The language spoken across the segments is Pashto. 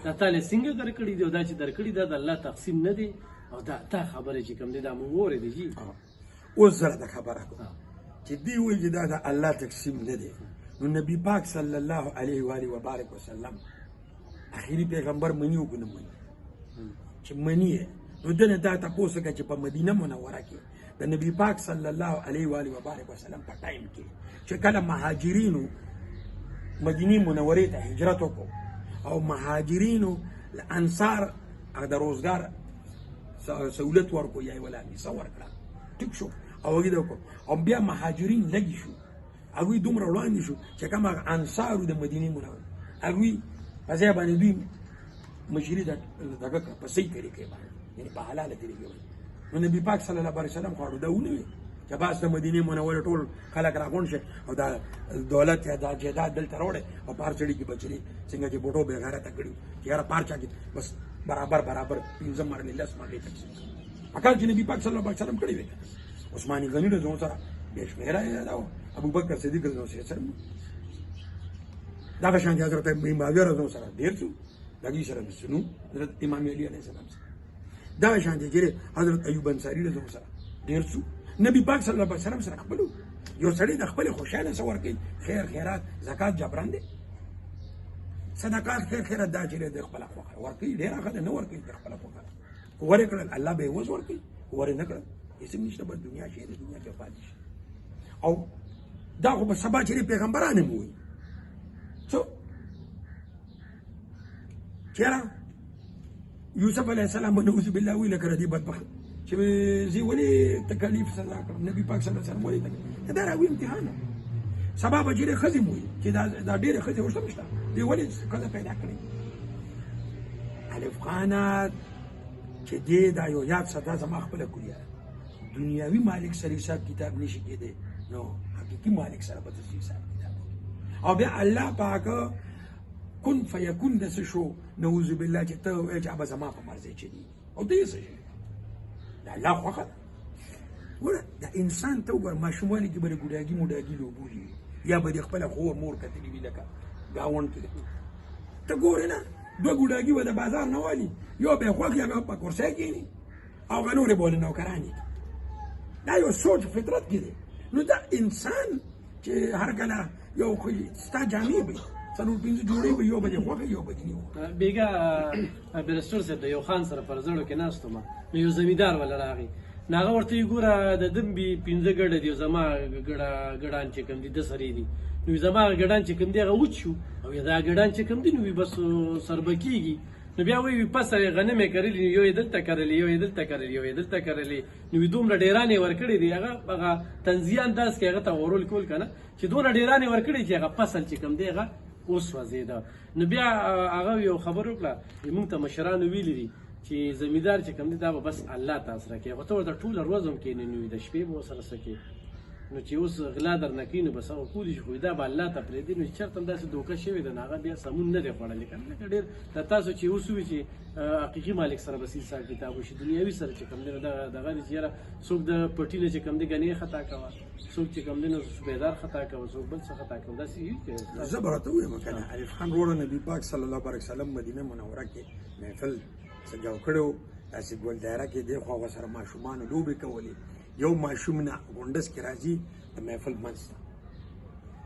دا تاله څنګه درکړي دی او دا چې درکړي دا د الله تقسیم نه دی او دا خبره چې کوم دی دا مونږ واورېدې جي اوس زه راته خبره کوم چې دوی وایي چې دا د الله تقسیم نه دی نو نبي پاک صلی الله علیه و آله وبارک وسلم اخري پیغمبر مني او نه مني چې مني نو دنه دا تاسو کې چې په مدینه منوره کې د نبی پاک صلی الله علیه و آله وبارک وسلم په ټایم کې چې کله مهاجرینو مدینه منورې ته هجرت وکړو او مهاجرینو انصار د روزګار سہولت ورکو یا ولا میسه ورکړه ټیک شو او هغه دغه او بیا مهاجرین لګي شو هغه دومره وړاندې شو چې کوم انصارو د مدینه منوره هغه پځه باندې دوی مشری دغه په صحیح طریقې باندې یعنی په حلاله طریقې باندې نو نبی پاک صلی الله علیه وسلم خو دا ونه چې باز د مدینه منوره ټول خلک راغون شي او دا دولت یا دا جیداد دلته راوړي او پارچړي کې بچري څنګه چې بوټو به غیرت کړی چې یاره پارچا کې بس برابر پینځه مرلې لس مرلې تقسیم اکل چې نبی پاک صلی الله علیه وسلم کړی وي عثماني غنی له ځون سره بشمیره دا ابو بکر صدیق رضی الله عنه سره دا شان حضرت معاویه رضی الله عنه ډیر څو دغه سره مسنو حضرت امام علی علیه السلام دا شان چې حضرت ایوب انصاری رضی الله عنه ډیر څو نبی پاک صلی الله علیه وسلم سره خپلو یو سړی د خپل خوشاله سور کوي خیر خیرات زکات جبران دي صدقات خیر خیرات دا چې د خپل خوخه ورکی ډیر هغه نه ورکی د خپل خوخه ورې کړل الله به وز ورکی ورې نه کړل هیڅ نشته په دنیا کې د دنیا کې پاتې او دا خو په سبا چې پیغمبرانه مو وي څو چیرې یوسف علیه السلام نعوذ بالله ویل کړه دی بدبخت چې زی ولې تکلیف سزا کړ نبی پاک صلی الله علیه وسلم ولې دا راوي امتحان سبب چې خزم وي چې دا ډېر خزم وشته مشته دی ولې کله پیدا کړی الف خانات چې دې دا یو یاد صدا زما خپل کړی دنیاوی مالک سره حساب کتاب نشي کېده نو حقيقي مالک سره به حساب کتاب او بیا الله پاک کن فیکون دس شو نعوذ بالله چې ته چې ابا زما په مرزه چي او دې څه دا الله خوخه ګوره دا انسان ته وګوره ماشومانې کې به ګوډاګي موډاګي لوبوي یا به د خپل خور مور کتلې وي لکه ګاوند کې ته ګوره نه دوه ګوډاګي به د بازار نه والي یو به خوښ یا به په کرسۍ کښېني او هغه نورې به ولې نوکرانې دا یو سوچ فطرت کې دی نو دا انسان چې هر کله یو خو ستا جامې به څلور پنځه جوړې به یو به دې خوښه یو به دې نه خوښه بیګا برسټر صاحب د یو خان سره پر زړه کې ناست وم نو یو زمیندار ولا راغی نو هغه ورته یې ګوره د دمبي پنځه ګډه دي زما ګډان چې کوم دي د سرې دي نو زما ګډان چې کوم دی هغه وچ شو او دا ګډان چې کوم دي نو بس سربه کېږي نو بیا وایي پس غنمې کرلي یو یې دلته کرلي یو یې دلته کرلي یو یې دلته کرلي نو دومره ډېرانې ورکړې دي هغه تنزیان داس کې هغه ته ورول کول که نه چې دومره ډېرانې ورکړې چې هغه فصل چې کوم دی هغه اوس وځېده نو بیا هغه یو خبر وکړه موږ ته مشرانو ویلي دي چې زمیندار چې کوم دی دا به بس الله تاسو راکوي خو ته ورته ټوله ورځ هم کښېنې نو د شپې به ورسره څه کوې نو چې اوس غلا درنه کوي نو بس هغه کولی شي خو دا به الله ته پرېږدي نو چېرته هم داسې دوکه شوې ده نو هغه بیا سمون نه دی خوړلی که نه لکه ډېر تاسو چې اوس ووي چې حقیقي مالک سره بس حساب کتاب وشي دنیاوي سره چې کوم دی نو دغه دی چې یاره څوک د پټي نه چې کوم دی ګنې خطا کوه څوک چې کوم دی نو سپېدار خطا کوه څوک بل څه خطا کوه داسې زه به راته ووایم که نه الف خان وروڼه نبي پاک صلی الله علیه وسلم مدینه منوره کې محفل څه جوړ کړی و داسې ګل دایره کې دی خو هغه سره ماشومانو لوبې کولې یو ماشوم نه غونډس کې راځي د محفل منځ ته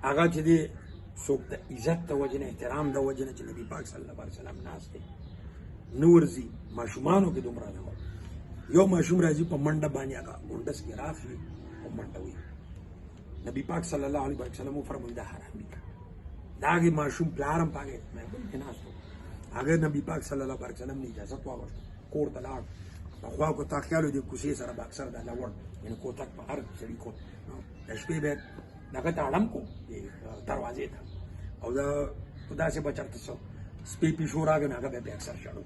هغه چې دی څوک د عزت د وجې نه احترام د وجې نه چې نبي پاک صلی الله علیه وسلم ناست دی نه ورځي ماشومانو کې دومره نه وه یو ماشوم راځي په منډه باندې هغه غونډس کې راخلي او منډه وي نبي پاک صلی الله علیه وسلم وفرمایل دا حرامي ده د هغې ماشوم پلار هم په هغې محفل کې ناست و هغه نبي پاک صلی الله علیه وسلم نه اجازت واغوښته کور ته لاړ پخوا کو تا خیال د کوڅې سره به اکثر د لوړ یعنې کوتک په هر سړي کو د شپې به دغه ته اړم کو دروازې ته او دا داسې به چېرته څه سپی پیشو راغی نو هغه به اکثر شړو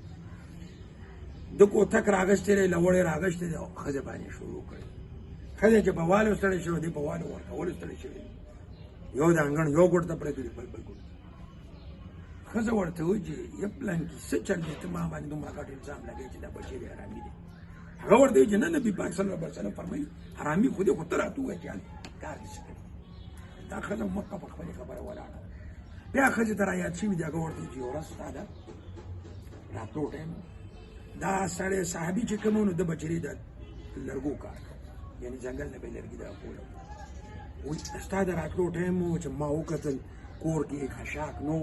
د کوتک راغشتی دی لوړې راغشتی دی او ښځې باندې شروع کړی ښځې چې په والو ستړی شوی دی په والو ورکولو ستړی شوی دی یو د انګړ یو ګوټ ته پرېږدي بل ګوټ ښځه ورته وایي چې یه پلان کې څه چل دی ته ما باندې دومره ګډ الزام لګوې چې دا بچی دی حرامي دی هغه ورته وایي چې نه نبي پاک صلی الله علیه وسلم فرمایي حرامي خو دې خو ته راته ووایه چې کار دې څه کوي دا ښځه مکه په خپلې خبره ولاړه بیا ښځې ته رایاد شوي دي هغه ورته وایي چې یوه ورځ ستا ده راتلو ټایم دا سړی صحابي چې کوم نو د بچری د لرګو کار یعنی ځنګل نه به لرګي دا کوله وي ستا د راتلو ټایم چې ما وکتل کور کې خشاک نو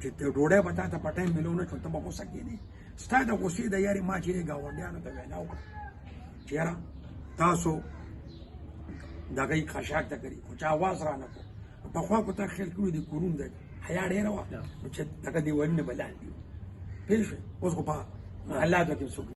چې ډوډۍ به تا ته په ټایم ملو نه شو ته به غوسه کېدې ستا د غوسې د یارې ما چې ګاونډیانو ته وینا وکړه چې یاره تاسو دغه خشاک ته کوي خو چا आवाज را نه کړو پخوا کو ته خیال کړو د کورون د حیا ډېره وه چې دغه دیوالونه به لاندې وي پوه شوې اوس خو په حالاتو کې څوک